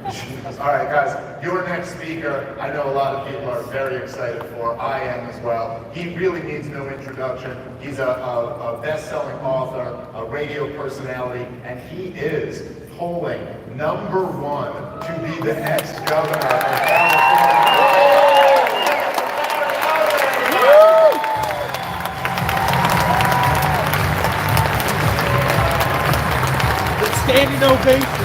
All right, guys, your next speaker, I know a lot of people are very excited for. I am as well. He really needs no introduction. He's a best-selling author, a radio personality, and he is polling #1 to be the next governor of California. Standing ovation.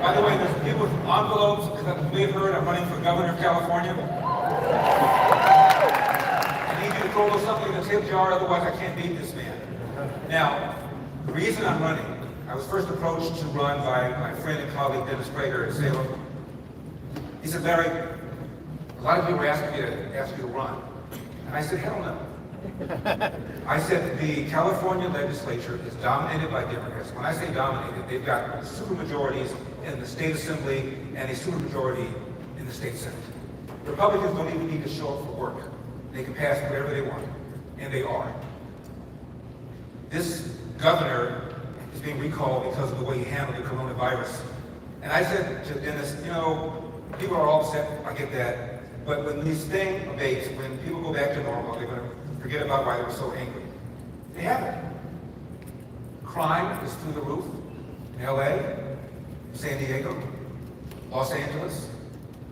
By the way, there's people with envelopes, because we have heard I'm running for governor of California. I need you to throw something in the tip jar, otherwise I can't beat this man. Now, the reason I'm running, I was first approached to run by my friend and colleague Dennis Prager in Salem. He said, Larry, a lot of people are asking me to ask you to run. And I said, hell no. I said, the California legislature is dominated by Democrats. When I say dominated, they've got supermajorities in the state assembly and a supermajority in the state senate. Republicans don't even need to show up for work. They can pass whatever they want, and they are. This governor is being recalled because of the way he handled the coronavirus. And I said to Dennis, you know, people are all upset, I get that, but when this thing abates, when people go back to normal, they're going to forget about why they were so angry. They haven't. Crime is through the roof in LA, San Diego, Los Angeles,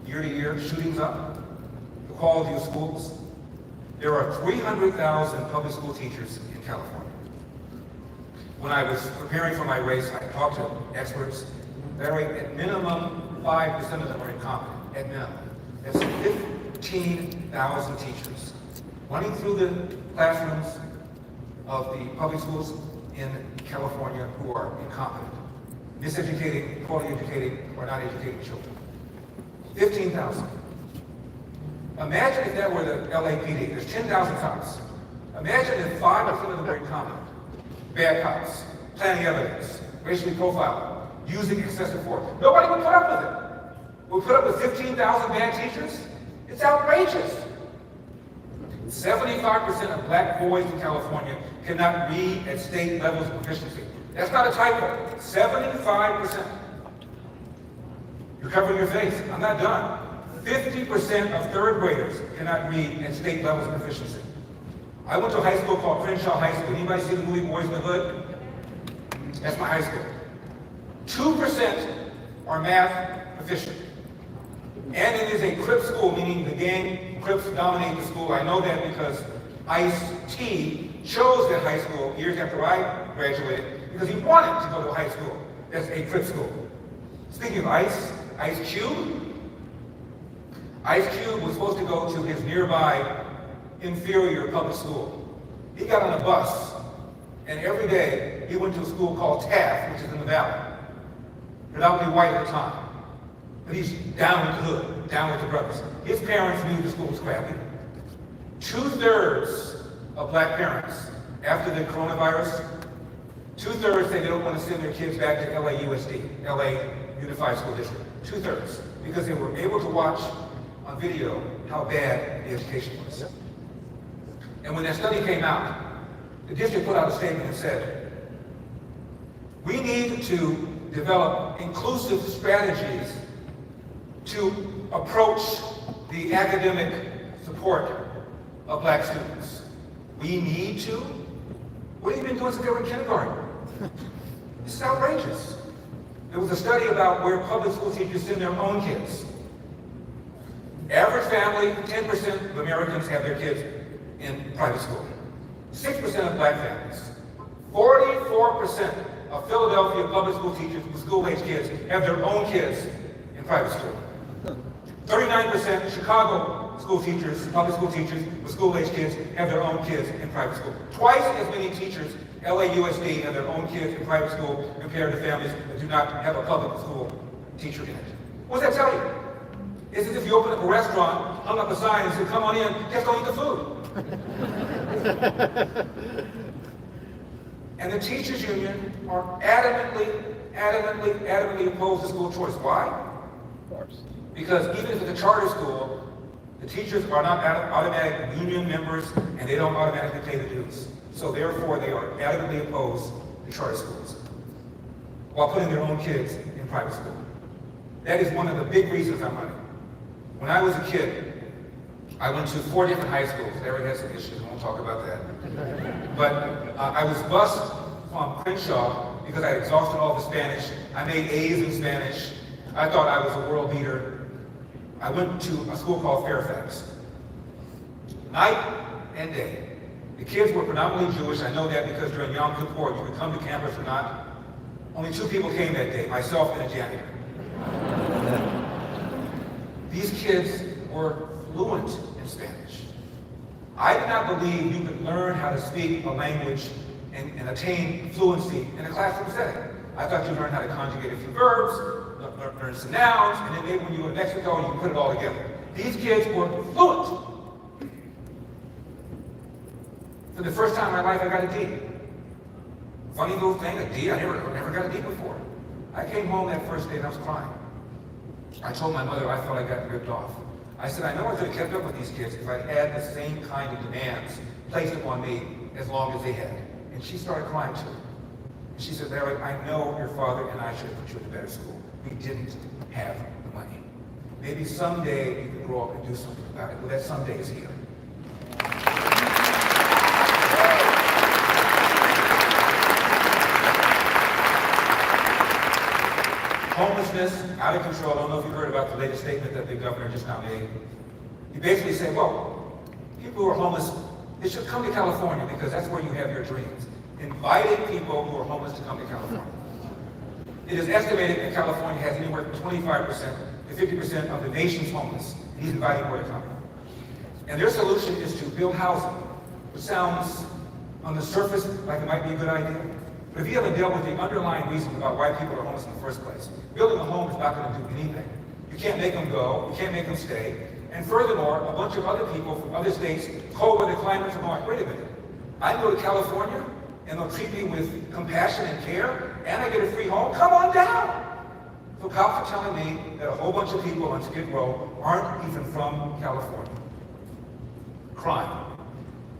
year to year, shootings up, the quality of schools. There are 300,000 public school teachers in California. When I was preparing for my race, I talked to experts. At minimum, 5% of them are incompetent, at minimum. That's 15,000 teachers running through the classrooms of the public schools in California who are incompetent, miseducating, poorly educating, or not educating children. 15,000. Imagine if that were the LAPD. There's 10,000 cops. Imagine if 5% of them were incompetent. Bad cops, planning evidence, racially profiling, using excessive force. Nobody would put up with it. We'll put up with 15,000 bad teachers? It's outrageous. 75% of black boys in California cannot read at state levels of proficiency. That's not a typo. 75%. You're covering your face. I'm not done. 50% of third graders cannot read at state levels of proficiency. I went to a high school called Crenshaw High School. Anybody see the movie Boys in the Hood? That's my high school. 2% are math proficient. And it is a Crip school, meaning the gang Crips dominate the school. I know that because Ice-T chose that high school years after I graduated because he wanted to go to a high school that's a Crip school. Speaking of Ice Cube was supposed to go to his nearby inferior public school. He got on a bus, and every day he went to a school called Taft, which is in the valley, predominantly white at the time. But he's down with the hood, down with the brothers. His parents knew the school was crappy. 2/3 of black parents, after the coronavirus, 2/3 say they don't want to send their kids back to LAUSD, LA Unified School District. 2/3, because they were able to watch on video how bad the education was. And when that study came out, the district put out a statement and said, we need to develop inclusive strategies to approach the academic support of black students. We need to? What have you been doing since they were in kindergarten? This is outrageous. There was a study about where public school teachers send their own kids. Average family, 10% of Americans have their kids in private school. 6% of black families. 44% of Philadelphia public school teachers with school-age kids have their own kids in private school. 39% of Chicago school teachers, public school teachers with school-age kids have their own kids in private school. Twice as many teachers, LAUSD, have their own kids in private school compared to families that do not have a public school teacher in it. What does that tell you? It's as if you open up a restaurant, hung up a sign and said, come on in, just don't eat the food. And the teachers union are adamantly adamantly opposed to school choice. Why? Because even if it's a charter school, the teachers are not automatic union members and they don't automatically pay the dues. So therefore, they are adamantly opposed to charter schools while putting their own kids in private school. That is one of the big reasons I'm running. When I was a kid, I went to 4 different high schools. Eric had some issues, we won't talk about that. But I was bused from Crenshaw because I had exhausted all the Spanish. I made A's in Spanish. I thought I was a world beater. I went to a school called Fairfax. Night and day. The kids were predominantly Jewish. I know that because during Yom Kippur, you could come to campus or not. Only 2 people came that day, myself and a janitor. These kids were fluent in Spanish. I did not believe you could learn how to speak a language and attain fluency in a classroom setting. I thought you'd learn how to conjugate a few verbs, learn some nouns, and then maybe when you go to Mexico, you can put it all together. These kids were fluent. For the first time in my life, I got a D. Funny little thing, a D, I never got a D before. I came home that first day and I was crying. I told my mother I thought I got ripped off. I said, I know I could have kept up with these kids if I had the same kind of demands placed upon me as long as they had. And she started crying too. And she said, Larry, I know your father and I should have put you in a better school. We didn't have the money. Maybe someday you can grow up and do something about it. Well, that someday is here. Homelessness, out of control. I don't know if you heard about the latest statement that the governor just now made. He basically said, well, people who are homeless, they should come to California because that's where you have your dreams. Inviting people who are homeless to come to California. It is estimated that California has anywhere from 25% to 50% of the nation's homeless. And he's inviting more to come. And their solution is to build housing, which sounds on the surface like it might be a good idea. But if you haven't dealt with the underlying reason about why people are homeless in the first place, building a home is not going to do anything. You can't make them go, you can't make them stay. And furthermore, a bunch of other people from other states, cold weather climates, are going, wait a minute, I can go to California and they'll treat me with compassion and care, and I get a free home? Come on down! So cops are telling me that a whole bunch of people on Skid Row aren't even from California. Crime.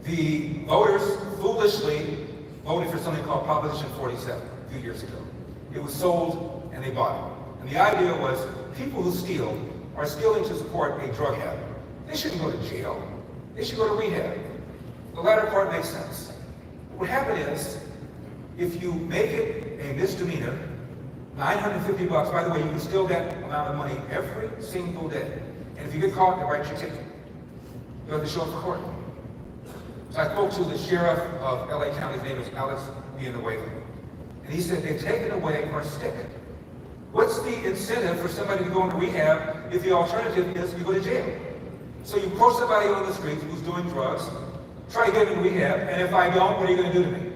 The voters foolishly voted for something called Proposition 47 a few years ago. It was sold and they bought it. And the idea was people who steal are stealing to support a drug habit. They shouldn't go to jail. They should go to rehab. The latter part makes sense. What happened is, if you make it a misdemeanor, $950, by the way, you can steal that amount of money every single day. And if you get caught, they write you a ticket. You have to show up for court. So I spoke to the sheriff of LA County, his name is Alex Villanueva. And he said, they've taken away our stick. What's the incentive for somebody to go into rehab if the alternative is you go to jail? So you approach somebody on the streets who's doing drugs, try to get them in rehab, and if I don't, what are you going to do to me?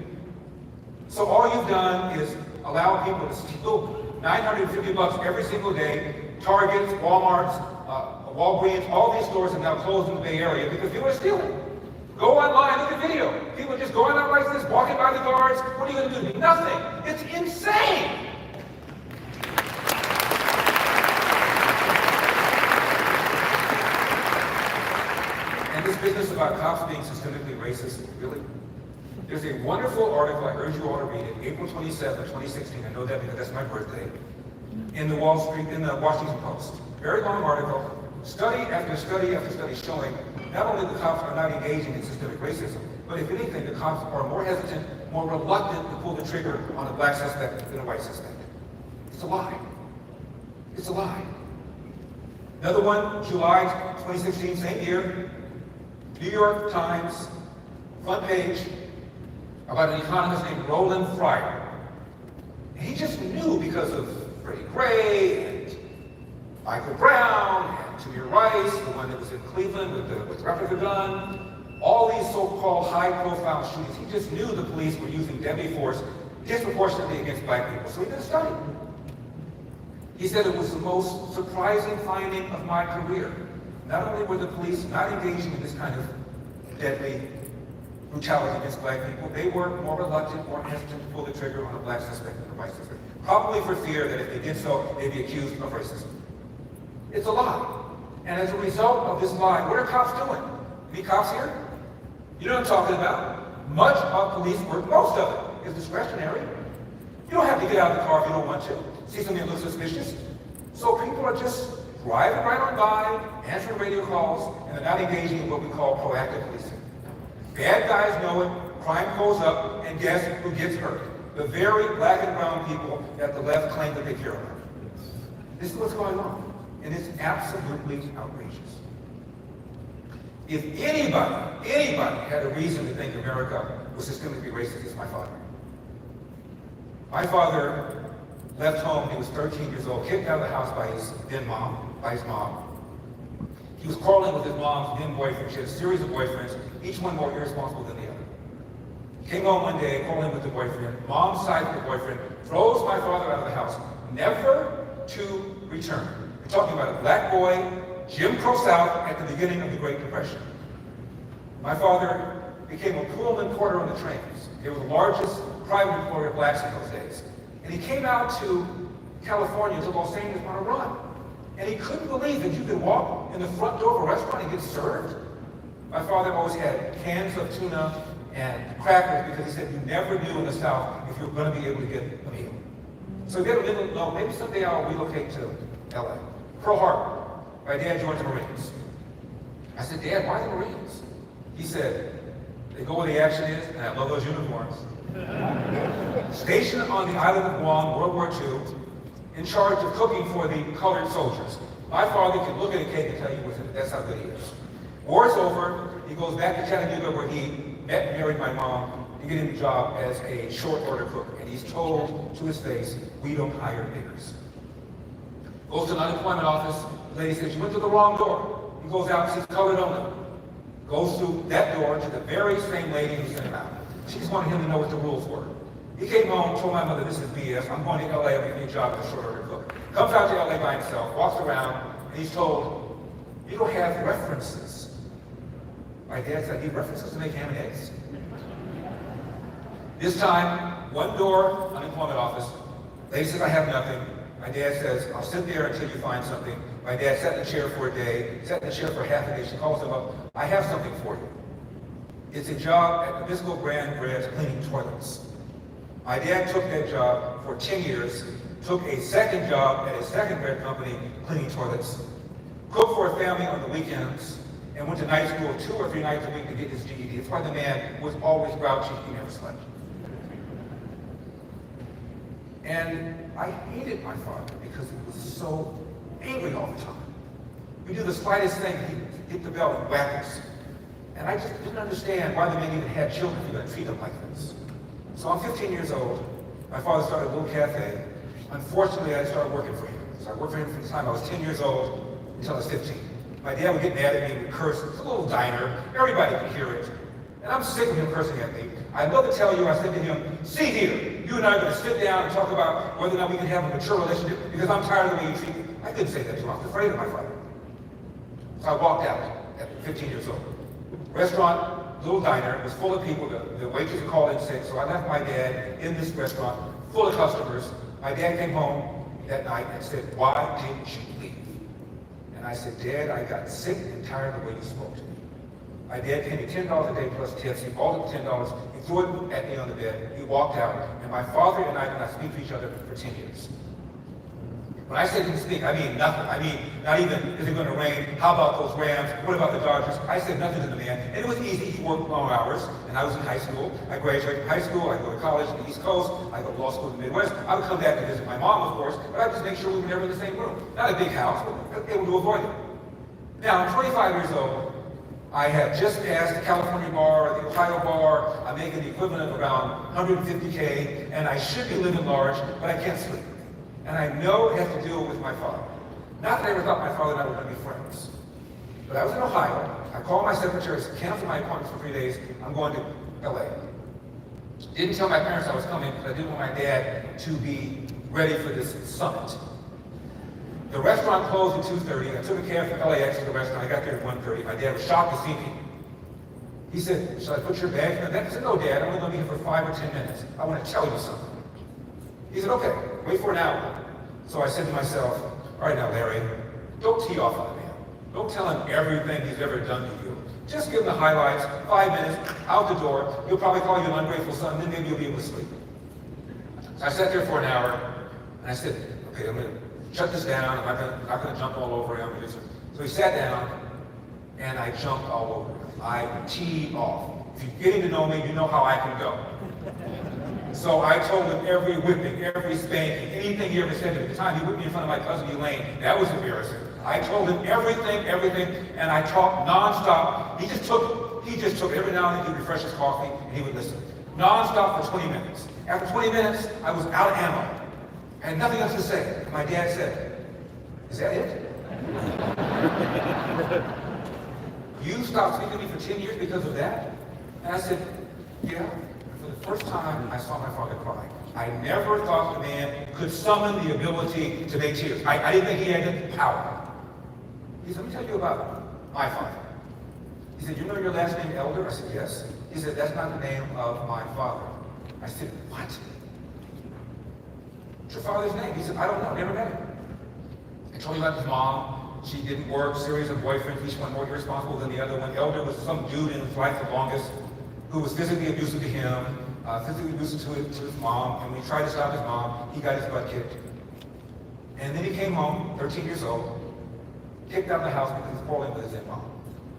So all you've done is allow people to steal $950 every single day. Targets, Walmarts, Walgreens, all these stores have now closed in the Bay Area because people are stealing. Go online, look at video. People are just going out like this, walking by the guards. What are you going to do to me? Nothing. It's insane. And this business about cops being systemically racist, really? There's a wonderful article, I urge you all to read it, April 27, 2016. I know that because that's my birthday. In the Washington Post. Very long article. Study after study after study showing not only the cops are not engaging in systemic racism, but if anything, the cops are more hesitant, more reluctant to pull the trigger on a black suspect than a white suspect. It's a lie. It's a lie. Another one, July 2016, same year, New York Times, front page, about an economist named Roland Fryer. And he just knew because of Freddie Gray and Michael Brown and Tamir Rice, the one that was in Cleveland with the replica gun, all these so-called high-profile shootings. He just knew the police were using deadly force disproportionately against black people. So he did a study. He said it was the most surprising finding of my career. Not only were the police not engaging in this kind of deadly brutality against black people, they were more reluctant, more hesitant to pull the trigger on a black suspect than a white suspect. probably for fear that if they did so, they'd be accused of racism. It's a lie. And as a result of this lie, what are cops doing? Any cops here? You know what I'm talking about? Much of police work, most of it, is discretionary. You don't have to get out of the car if you don't want to. See something that looks suspicious. So people are just driving right on by, answering radio calls, and they're not engaging in what we call proactive policing. Bad guys know it, crime goes up, and guess who gets hurt? The very black and brown people that the left claim that they care about. This is what's going on, and it's absolutely outrageous. If anybody had a reason to think America was systemically racist, it's my father. My father left home, he was 13 years old, kicked out of the house by his mom. He was quarreling with his mom's then boyfriend. She had a series of boyfriends, each one more irresponsible than the other. Came home one day, quarreling with the boyfriend. Mom sides with the boyfriend, throws my father out of the house, never to return. We're talking about a black boy, Jim Crow South, at the beginning of the Great Depression. My father became a Pullman porter on the trains. They were the largest private employer of blacks in those days. And he came out to California, to Los Angeles on a run. And he couldn't believe that you could walk in the front door of a restaurant and get served. My father always had cans of tuna and crackers because he said you never knew in the South if you were going to be able to get a meal. So he didn't know, maybe someday I'll relocate to LA. Pearl Harbor. My dad joined the Marines. I said, Dad, why the Marines? He said, they go where the action is, and I love those uniforms. Stationed on the island of Guam, World War II, in charge of cooking for the colored soldiers. My father can look at a cake and tell you that's how good he is. War's over, he goes back to Chattanooga where he met and married my mom to get him a job as a short order cook. And he's told to his face, we don't hire niggers. Goes to the unemployment office, the lady says, you went to the wrong door. He goes out and sees colored only. Goes through that door to the very same lady who sent him out. She just wanted him to know what the rules were. He came home, told my mother, this is BS, I'm going to LA, I'm getting a job as a short order cook. Comes out to LA by himself, walks around, and he's told, you don't have references. My dad said, I need references to make ham and eggs. This time, one door, unemployment office. Lady says, I have nothing. My dad says, I'll sit there until you find something. My dad sat in the chair for a day, sat in the chair for half a day. She calls him up, I have something for you. It's a job at Nabisco Brand Breads cleaning toilets. My dad took that job for 10 years, took a second job at a second bread company cleaning toilets, cooked for a family on the weekends, and went to night school 2 or 3 nights a week to get his GED. That's why the man was always grouchy, he never slept. And I hated my father because he was so angry all the time. We do the slightest thing, he'd hit the bell and whack us. And I just didn't understand why the man even had children if you're going to treat them like this. So I'm 15 years old. My father started a little cafe. Unfortunately, I started working for him. So I worked for him from the time I was 10 years old until I was 15. My dad would get mad at me, would curse. It's a little diner. Everybody could hear it. And I'm sick of him cursing at me. I'd love to tell you, I said to him, see here, you and I are going to sit down and talk about whether or not we can have a mature relationship because I'm tired of the way you treat me. I couldn't say that to him. I was afraid of my father. So I walked out at 15 years old. Restaurant, little diner, was full of people. The waitress had called in sick, so I left my dad in this restaurant, full of customers. My dad came home that night and said, why didn't you leave? And I said, Dad, I got sick and tired of the way you spoke to me. My dad paid me $10 a day plus tips. He balled up $10. He threw it at me on the bed. He walked out, and my father and I did not speak to each other for 10 years. When I say didn't speak, I mean nothing. I mean, not even, is it going to rain? How about those Rams? What about the Dodgers? I said nothing to the man. And it was easy. He worked long hours, and I was in high school. I graduated from high school. I go to college in the East Coast. I go to law school in the Midwest. I would come back to visit my mom, of course, but I'd just make sure we were never in the same room. Not a big house, but able to avoid it. Now, I'm 25 years old. I have just passed the California bar, the Ohio bar. I'm making the equivalent of around $150K, and I should be living large, but I can't sleep. And I know it has to do with my father. Not that I ever thought my father and I were going to be friends. But I was in Ohio. I called my secretary, canceled my appointments for 3 days. I'm going to LA. Didn't tell my parents I was coming because I didn't want my dad to be ready for this summit. The restaurant closed at 2:30. I took a cab from LAX to the restaurant. I got there at 1:30. My dad was shocked to see me. He said, should I put your bag in? I said, no, Dad, I'm only going to be here for 5 or 10 minutes. I want to tell you something. He said, okay. Wait for an hour. So I said to myself, all right now, Larry, don't tee off on the man. Don't tell him everything he's ever done to you. Just give him the highlights, 5 minutes, out the door. He'll probably call you an ungrateful son, then maybe you'll be able to sleep. So I sat there for an hour, and I said, okay, I'm going to shut this down. I'm not going to jump all over him. So he sat down, and I jumped all over him. I teed off. If you're getting to know me, you know how I can go. So I told him every whipping, every spanking, anything he ever said. At the time he whipped me in front of my cousin Elaine, that was embarrassing. I told him everything, and I talked nonstop. He just took every now and then he'd refresh his coffee, and he would listen. Nonstop for 20 minutes. After 20 minutes, I was out of ammo. I had nothing else to say. My dad said, is that it? You stopped speaking to me for 10 years because of that? And I said, yeah. For the first time, I saw my father cry. I never thought the man could summon the ability to make tears. I didn't think he had the power. He said, let me tell you about my father. He said, you know your last name, Elder? I said, yes. He said, that's not the name of my father. I said, what? What's your father's name? He said, I don't know, never met him. I told him about his mom. She didn't work, series of boyfriends, each one more irresponsible than the other one. Elder was some dude in his life the longest who was physically abusive to him, physically abusive to his mom, and when he tried to stop his mom, he got his butt kicked. And then he came home, 13 years old, kicked out of the house because he was quarreling with his mom.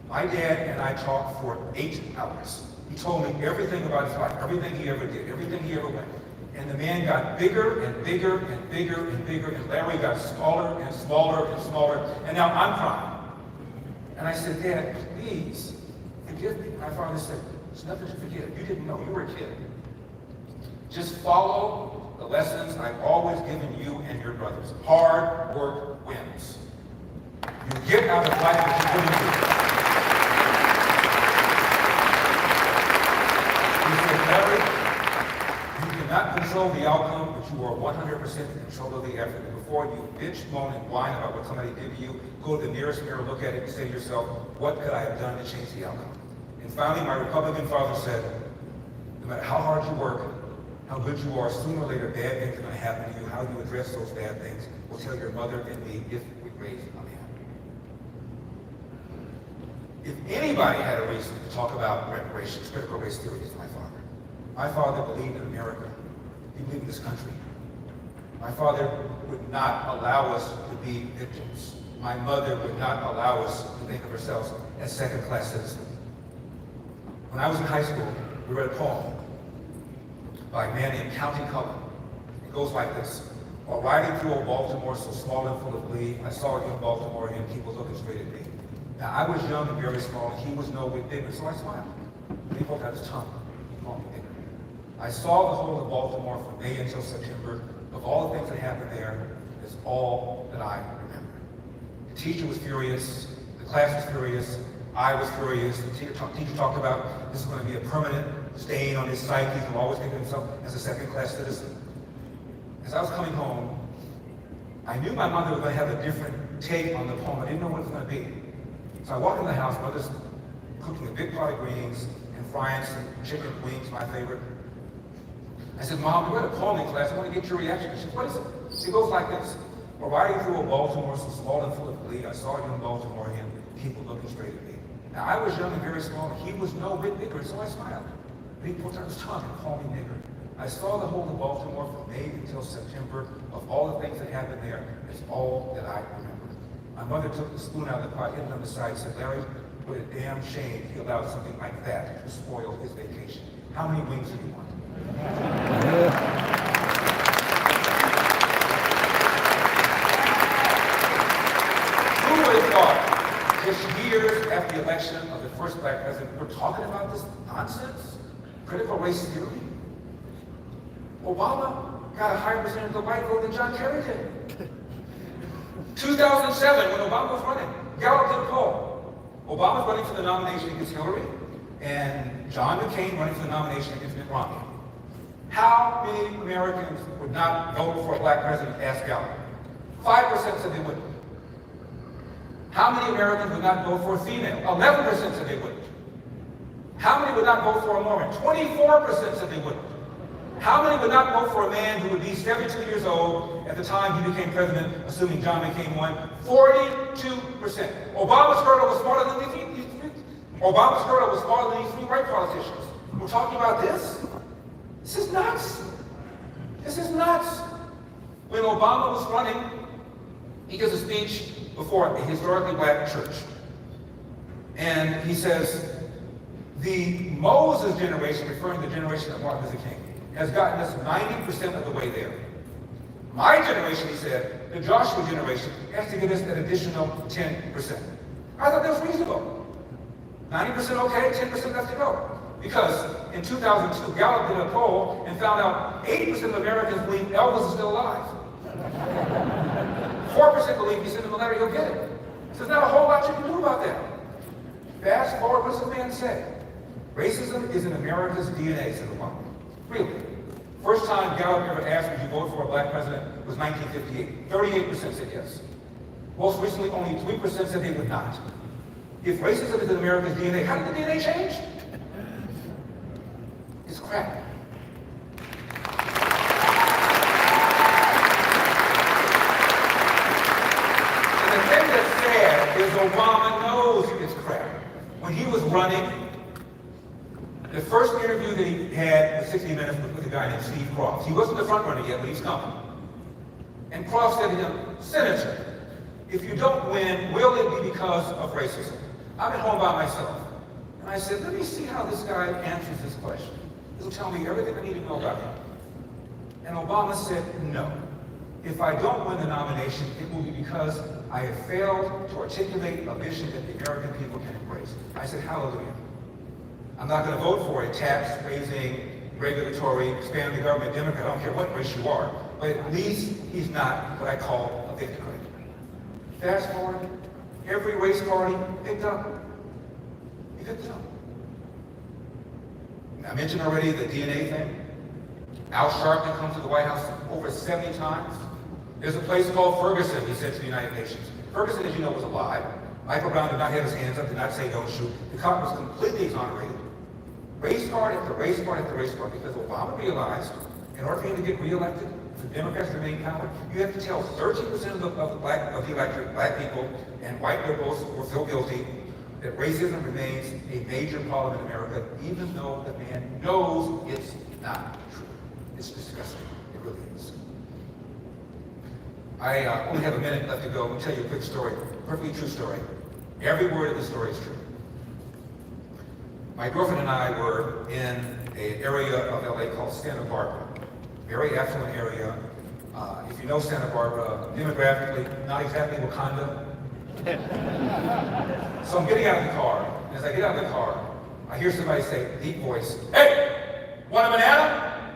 My dad and I talked for 8 hours. He told me everything about his life, everything he ever did, everything he ever went. And the man got bigger and bigger and bigger and bigger, and Larry got smaller and smaller and smaller, and now I'm crying. And I said, Dad, please, forgive me. My father said, there's nothing to forgive. You didn't know, you were a kid. Just follow the lessons I've always given you and your brothers. Hard work wins. You get out of life what you put into it. He said, Larry, you cannot control the outcome, but you are 100% in control of the effort. And before you bitch, moan, and whine about what somebody did to you, go to the nearest mirror, look at it, and say to yourself, what could I have done to change the outcome? And finally, my Republican father said, no matter how hard you work, how good you are, sooner or later, bad things are going to happen to you. How you address those bad things will tell your mother and me if we raise a man. If anybody had a reason to talk about reparations, critical race theory, it's my father. My father believed in America. He believed in this country. My father would not allow us to be victims. My mother would not allow us to think of ourselves as second-class citizens. When I was in high school, we read a poem by a man named County Cullen. It goes like this. While riding through old Baltimore so small and full of glee, I saw a young Baltimorean, people looking straight at me. Now, I was young and very small, and he was no whit bigger, so I smiled. And he poked out his tongue. He called me bigger. I saw the whole of Baltimore from May until September. Of all the things that happened there, it's all that I remember. The teacher was furious. The class was furious. I was furious. The teacher talked about this is going to be a permanent stain on his psyche. He will always think of himself as a second-class citizen. As I was coming home, I knew my mother was going to have a different take on the poem. I didn't know what it was going to be. So I walked in the house, mother's cooking a big pot of greens and frying some chicken wings, my favorite. I said, Mom, we read a poem in class. I want to get your reaction. She said, what is it? It goes like this. While riding through a Baltimore so small and full of glee, I saw a young Baltimorean, people looking straight at me. Now, I was young and very small, and he was no bit bigger, so I smiled. But he put out his tongue and called me nigger. I saw the whole of Baltimore from May until September. Of all the things that happened there, it's all that I remember. My mother took the spoon out of the pot, hit it on the side, and said, Larry, what a damn shame he allowed something like that to spoil his vacation. How many wings do you want? Who would have thought, just years after the election of the first black president, we're talking about this nonsense? Critical race theory? Obama got a higher percentage of the white vote than John Kerry did. 2007, when Obama was running, Gallup did a poll. Obama was running for the nomination against Hillary, and John McCain running for the nomination against Mitt Romney. How many Americans would not vote for a black president? Ask Gallup. 5% said they wouldn't. How many Americans would not vote for a female? 11% said they wouldn't. How many would not vote for a Mormon? 24% said they wouldn't. How many would not vote for a man who would be 72 years old at the time he became president, assuming John McCain won? 42%. Obama's hurdle was smaller than these three. Obama's hurdle was smaller than these three white politicians. We're talking about this? This is nuts. This is nuts. When Obama was running, he gives a speech before a historically black church. And he says, the Moses generation, referring to the generation of Martin Luther King, has gotten us 90% of the way there. My generation, he said, the Joshua generation, has to get us an additional 10%. I thought that was reasonable. 90% okay, 10% left to go. Because in 2002, Gallup did a poll and found out 80% of Americans believe Elvis is still alive. 4% believe you send him a letter, he'll get it. So there's not a whole lot you can do about that. Fast forward, what does the man say? Racism is in America's DNA, said Obama. Really. First time Gallup ever asked, would you vote for a black president, was 1958. 38% said yes. Most recently, only 3% said they would not. If racism is in America's DNA, how did the DNA change? It's crap. And the thing that's sad is Obama knows it's crap. When he was running, the first interview that he had was 60 Minutes with a guy named Steve Crofts. He wasn't the front runner yet, but he's coming. And Crofts said to him, Senator, if you don't win, will it be because of racism? I'm at home by myself. And I said, let me see how this guy answers this question. He'll tell me everything I need to know about him. And Obama said, no. If I don't win the nomination, it will be because I have failed to articulate a vision that the American people can embrace. I said, hallelujah. I'm not going to vote for a tax-raising, regulatory, expanding government Democrat. I don't care what race you are. But at least he's not what I call a victim. Fast forward, every race party picked up. He picked it up. I mentioned already the DNA thing. Al Sharpton comes to the White House over 70 times. There's a place called Ferguson, he said to the United Nations. Ferguson, as you know, was alive. Michael Brown did not have his hands up, did not say don't shoot. The cop was completely exonerated. Race part after race part after race part, because Obama realized in order for him to get reelected, for Democrats to remain in power, you have to tell 30% of the electorate, black people and white liberals who feel guilty, that racism remains a major problem in America, even though the man knows it's not true. It's disgusting. It really is. I only have a minute left to go. Let me tell you a quick story, perfectly true story. Every word of the story is true. My girlfriend and I were in an area of LA called Santa Barbara, very affluent area. If you know Santa Barbara, demographically, not exactly Wakanda. So I'm getting out of the car, and as I get out of the car, I hear somebody say, deep voice, hey, want a banana?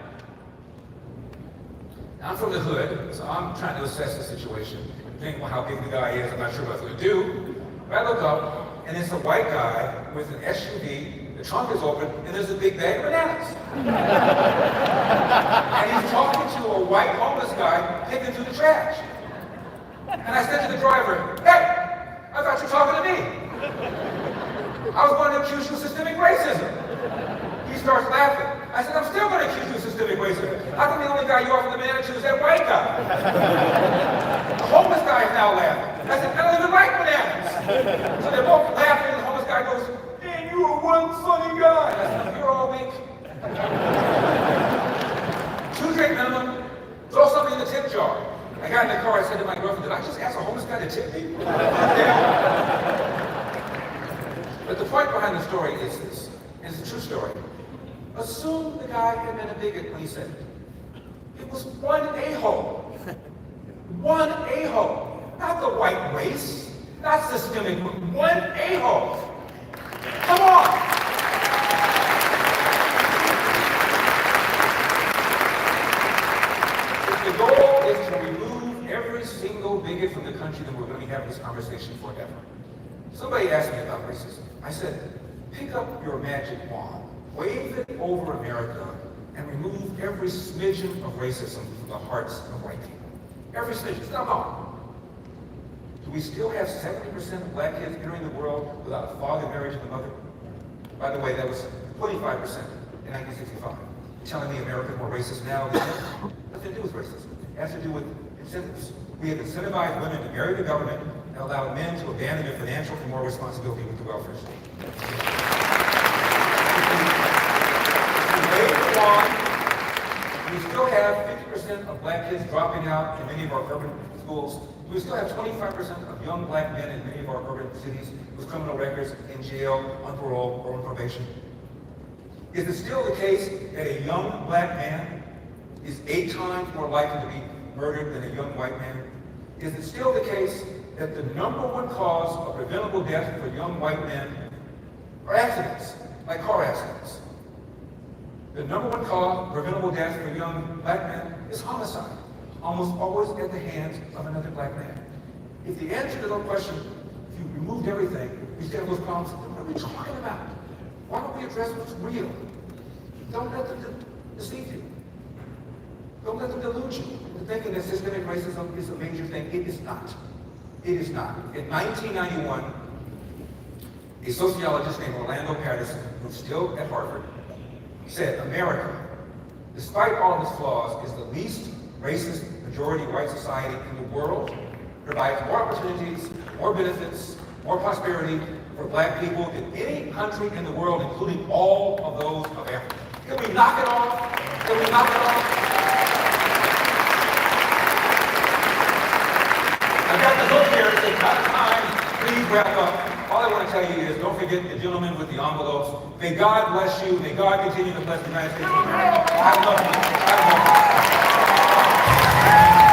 Now, I'm from the hood, so I'm trying to assess the situation. Depending on how big the guy is, I'm not sure what I'm going to do. But I look up, and it's a white guy with an SUV, the trunk is open, and there's a big bag of bananas. And he's talking to a white homeless guy picking through the trash. And I said to the driver, hey, I thought you were talking to me. I was going to accuse you of systemic racism. He starts laughing. I said, I'm still going to accuse you of systemic racism. How come the only guy you offer the banana to is that white guy? The homeless guy is now laughing. I said, I don't even like bananas. So they're both laughing, and the homeless guy goes, man, you are one funny guy. I said, you're all weak. 2 drink minimum, throw something in the tip jar. I got in the car, I said to my girlfriend, did I just ask a homeless guy to tip me? But the point behind the story is this, and it's a true story. Assume the guy had been a bigot when he said it. It was one a-hole. One a-hole. Not the white race, not systemic, one a-hole. Come on! If the goal is to remove every single bigot from the country, then we're going to be having this conversation forever. Somebody asked me about racism. I said, pick up your magic wand, wave it over America, and remove every smidgen of racism from the hearts of white people. Every smidgen. It's not gone. Do we still have 70% of black kids entering the world without a father married to the mother? By the way, that was 25% in 1965. telling me America is more racist now than then. Nothing to do with racism. It has to do with incentives. We have incentivized women to marry the government and allowed men to abandon their financial and moral responsibility with the welfare state. We still have 50% of black kids dropping out in many of our urban schools. We still have 25% of young black men in many of our urban cities with criminal records in jail, on parole, or on probation. Is it still the case that a young black man is 8 times more likely to be murdered than a young white man? Is it still the case that the #1 cause of preventable death for young white men are accidents, like car accidents? The #1 cause of preventable death for young black men is homicide, almost always at the hands of another black man. If the answer to that question, if you removed everything, we still have those problems, then what are we talking about? Why don't we address what's real? Don't let them deceive you. Don't let them delude you into thinking that systemic racism is a major thing. It is not. It is not. In 1991, a sociologist named Orlando Patterson, who's still at Harvard, said America, despite all of its flaws, is the least racist majority white society in the world, provides more opportunities, more benefits, more prosperity for black people than any country in the world, including all of those of Africa. Can we knock it off? Can we knock it off? I've got the hook here. It's about time. Please wrap up. All I want to tell you is don't forget the gentleman with the envelopes. May God bless you. May God continue to bless the United States of America. I love you. I love you.